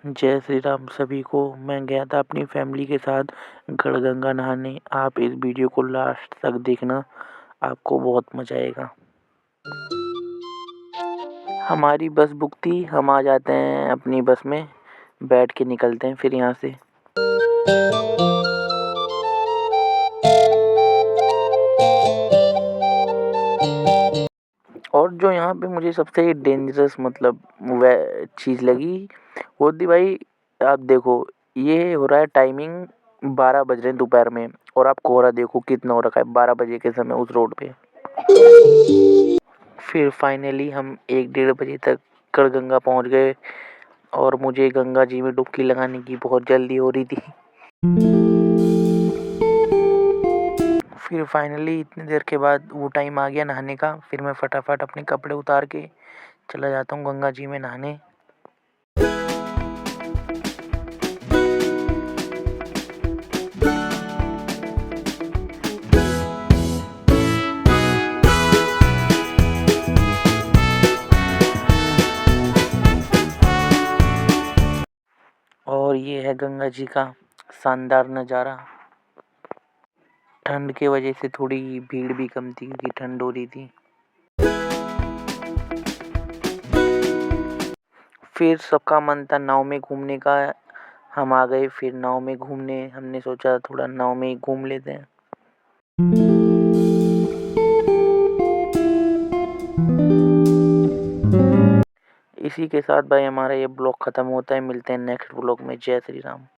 जय श्री राम सभी को। मैं गया था अपनी फैमिली के साथ गढ़गंगा नहाने। आप इस वीडियो को लास्ट तक देखना, आपको बहुत मज़ा आएगा। हमारी बस बुक थी, हम आ जाते हैं अपनी बस में, बैठ के निकलते हैं फिर यहाँ से। और जो यहाँ पे मुझे सबसे डेंजरस मतलब वह चीज़ लगी वो थी भाई, आप देखो ये हो रहा है टाइमिंग 12 बज रहे हैं दोपहर में, और आप कोहरा देखो कितना हो रखा है 12 बजे के समय उस रोड पे। फिर फाइनली हम 1-1:30 बजे तक गढ़गंगा पहुँच गए, और मुझे गंगा जी में डुबकी लगाने की बहुत जल्दी हो रही थी। फिर फाइनली इतनी देर के बाद वो टाइम आ गया नहाने का। फिर मैं फटाफट अपने कपड़े उतार के चला जाता हूँ गंगा जी में नहाने। और ये है गंगा जी का शानदार नज़ारा। ठंड के वजह से थोड़ी भीड़ भी कम थी क्योंकि ठंड हो रही थी। फिर सबका मन था नाव में घूमने का, हम आ गए फिर नाव में घूमने। हमने सोचा थोड़ा नाव में ही घूम लेते हैं। इसी के साथ भाई हमारा ये ब्लॉग ख़त्म होता है। मिलते हैं नेक्स्ट ब्लॉग में। जय श्री राम।